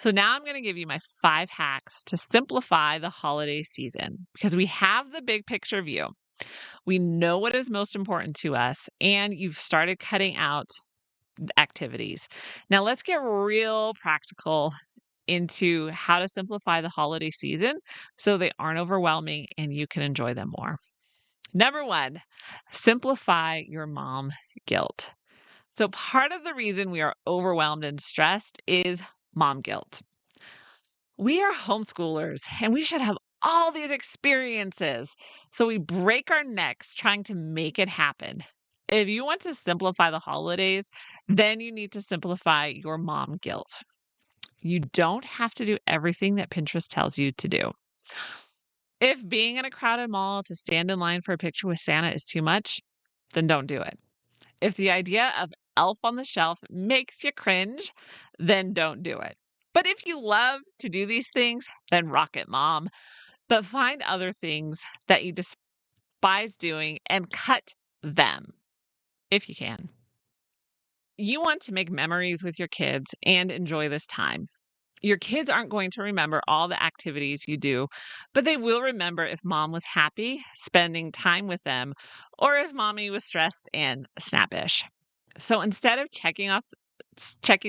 So now I'm going to give you my 5 hacks to simplify the holiday season because we have the big picture view. We know what is most important to us, and you've started cutting out activities. Now let's get real practical into how to simplify the holiday season so they aren't overwhelming and you can enjoy them more. Number one, simplify your mom guilt. So, part of the reason we are overwhelmed and stressed is mom guilt. We are homeschoolers and we should have all these experiences. So, we break our necks trying to make it happen. If you want to simplify the holidays, then you need to simplify your mom guilt. You don't have to do everything that Pinterest tells you to do. If being in a crowded mall to stand in line for a picture with Santa is too much, then don't do it. If the idea of elf on the shelf makes you cringe, then don't do it. But if you love to do these things, then rock it, mom. But find other things that you despise doing and cut them if you can. You want to make memories with your kids and enjoy this time. Your kids aren't going to remember all the activities you do, but they will remember if mom was happy spending time with them or if mommy was stressed and snappish. So instead of checking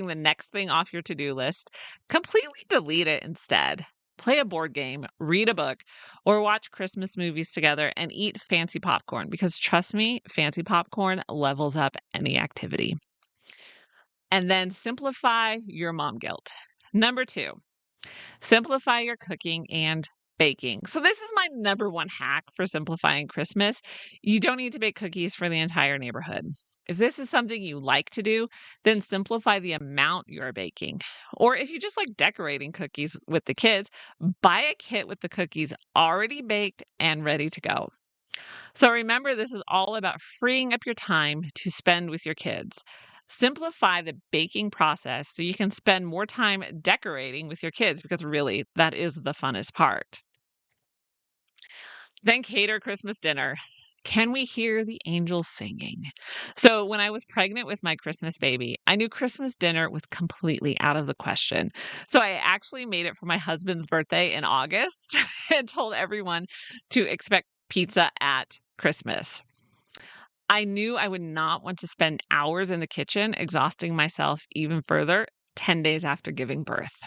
the next thing off your to-do list, completely delete it instead. Play a board game, read a book, or watch Christmas movies together and eat fancy popcorn because trust me, fancy popcorn levels up any activity. And then simplify your mom guilt. Number 2, simplify your cooking and baking. So, this is my number one hack for simplifying Christmas. You don't need to bake cookies for the entire neighborhood. If this is something you like to do, then simplify the amount you're baking. Or if you just like decorating cookies with the kids, buy a kit with the cookies already baked and ready to go. So remember, this is all about freeing up your time to spend with your kids. Simplify the baking process so you can spend more time decorating with your kids because really that is the funnest part. Then cater Christmas dinner. Can we hear the angels singing? So, when I was pregnant with my Christmas baby, I knew Christmas dinner was completely out of the question. So, I actually made it for my husband's birthday in August and told everyone to expect pizza at Christmas. I knew I would not want to spend hours in the kitchen exhausting myself even further 10 days after giving birth.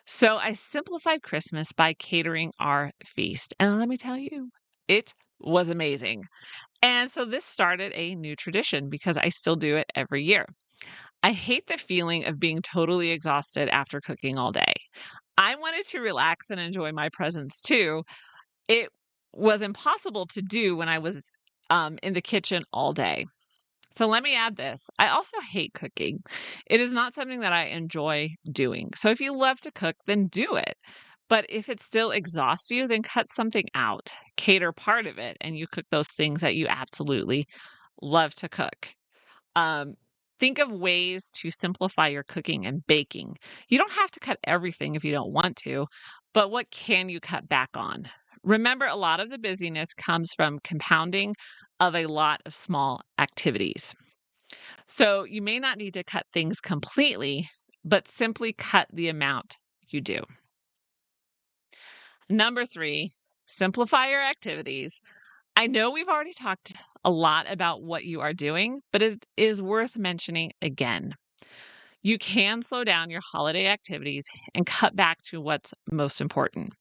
So I simplified Christmas by catering our feast. And let me tell you, it was amazing. And so this started a new tradition because I still do it every year. I hate the feeling of being totally exhausted after cooking all day. I wanted to relax and enjoy my presents too. It was impossible to do when I was in the kitchen all day. So let me add this. I also hate cooking. It is not something that I enjoy doing. So if you love to cook, then do it. But if it still exhausts you, then cut something out. Cater part of it, and you cook those things that you absolutely love to cook. Um, think of ways to simplify your cooking and baking. You don't have to cut everything if you don't want to, but what can you cut back on? Remember, a lot of the busyness comes from compounding of a lot of small activities. So you may not need to cut things completely, but simply cut the amount you do. Number 3, simplify your activities. I know we've already talked a lot about what you are doing, but it is worth mentioning again. You can slow down your holiday activities and cut back to what's most important.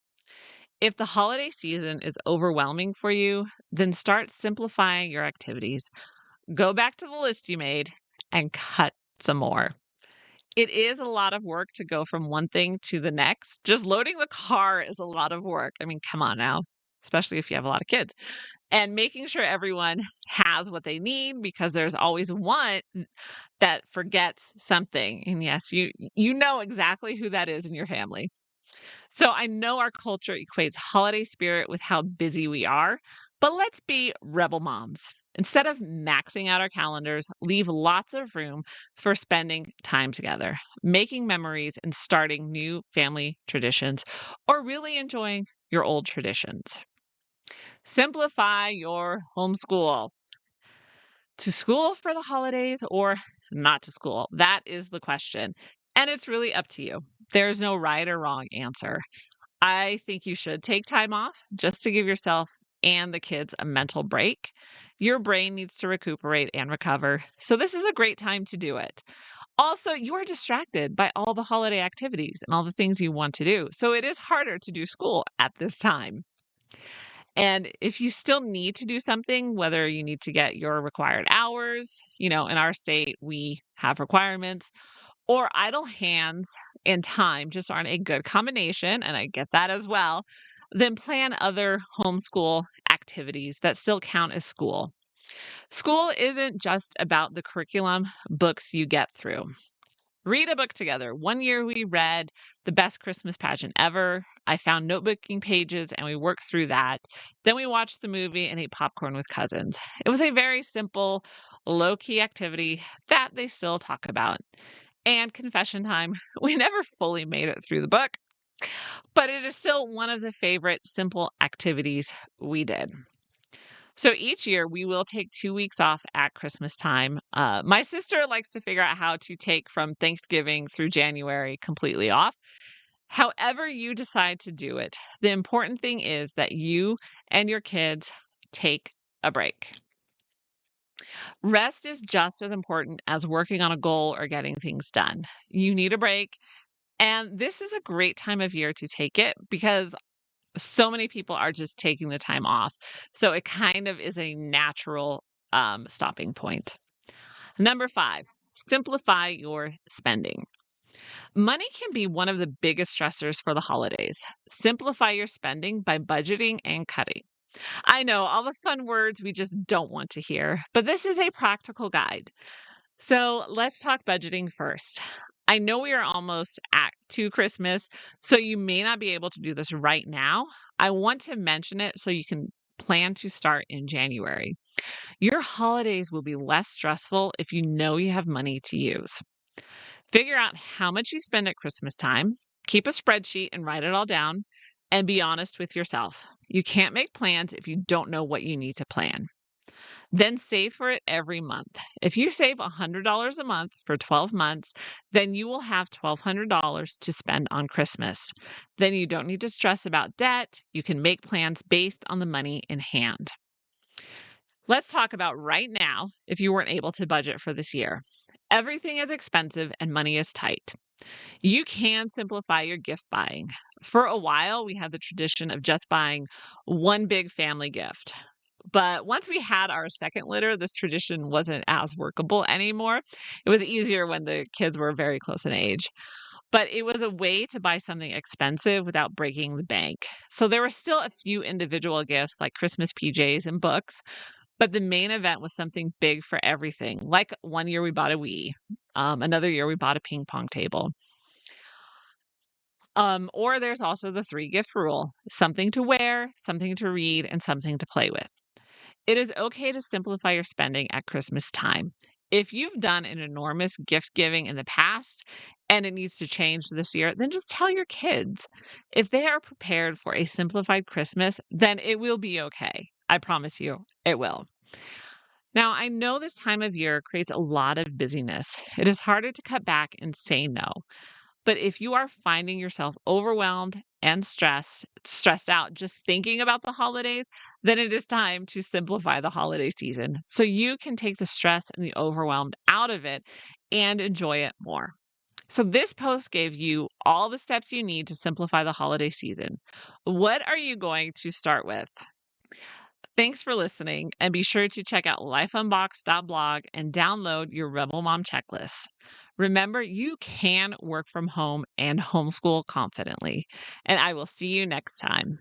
If the holiday season is overwhelming for you, then start simplifying your activities. Go back to the list you made and cut some more. It is a lot of work to go from one thing to the next. Just loading the car is a lot of work. I mean, come on now, especially if you have a lot of kids. And making sure everyone has what they need because there's always one that forgets something. And yes, you know exactly who that is in your family. So I know our culture equates holiday spirit with how busy we are, but let's be rebel moms. Instead of maxing out our calendars, leave lots of room for spending time together, making memories, and starting new family traditions, or really enjoying your old traditions. Simplify your homeschool. To school for the holidays or not to school? That is the question. And it's really up to you. There's no right or wrong answer. I think you should take time off just to give yourself and the kids a mental break. Your brain needs to recuperate and recover. So, this is a great time to do it. Also, you are distracted by all the holiday activities and all the things you want to do. So, it is harder to do school at this time. And if you still need to do something, whether you need to get your required hours, in our state, we have requirements, or idle hands and time just aren't a good combination, and I get that as well, then plan other homeschool activities that still count as school. School isn't just about the curriculum books you get through. Read a book together. One year we read The Best Christmas Pageant Ever. I found notebooking pages and we worked through that. Then we watched the movie and ate popcorn with cousins. It was a very simple, low key activity that they still talk about. And confession time, we never fully made it through the book, but it is still one of the favorite simple activities we did. So each year we will take 2 weeks off at Christmas time. My sister likes to figure out how to take from Thanksgiving through January completely off. However, you decide to do it, the important thing is that you and your kids take a break. Rest is just as important as working on a goal or getting things done. You need a break. And this is a great time of year to take it because so many people are just taking the time off. So it kind of is a natural stopping point. Number 5, simplify your spending. Money can be one of the biggest stressors for the holidays. Simplify your spending by budgeting and cutting. I know all the fun words we just don't want to hear, but this is a practical guide. So let's talk budgeting first. I know we are almost to Christmas, so you may not be able to do this right now. I want to mention it so you can plan to start in January. Your holidays will be less stressful if you know you have money to use. Figure out how much you spend at Christmas time, keep a spreadsheet and write it all down, and be honest with yourself. You can't make plans if you don't know what you need to plan. Then save for it every month. If you save $100 a month for 12 months, then you will have $1,200 to spend on Christmas. Then you don't need to stress about debt. You can make plans based on the money in hand. Let's talk about right now if you weren't able to budget for this year. Everything is expensive and money is tight. You can simplify your gift buying. For a while, we had the tradition of just buying one big family gift. But once we had our second litter, this tradition wasn't as workable anymore. It was easier when the kids were very close in age. But it was a way to buy something expensive without breaking the bank. So there were still a few individual gifts like Christmas PJs and books, but the main event was something big for everything. Like one year we bought a Wii, another year we bought a ping pong table. Or there's also the 3 gift rule: something to wear, something to read, and something to play with. It is okay to simplify your spending at Christmas time. If you've done an enormous gift giving in the past and it needs to change this year, then just tell your kids. If they are prepared for a simplified Christmas, then it will be okay. I promise you, it will. Now, I know this time of year creates a lot of busyness. It is harder to cut back and say no. But if you are finding yourself overwhelmed and stressed out just thinking about the holidays, then it is time to simplify the holiday season so you can take the stress and the overwhelmed out of it and enjoy it more. So this post gave you all the steps you need to simplify the holiday season. What are you going to start with? Thanks for listening, and be sure to check out lifeunboxed.blog and download your Rebel Mom checklist. Remember, you can work from home and homeschool confidently, and I will see you next time.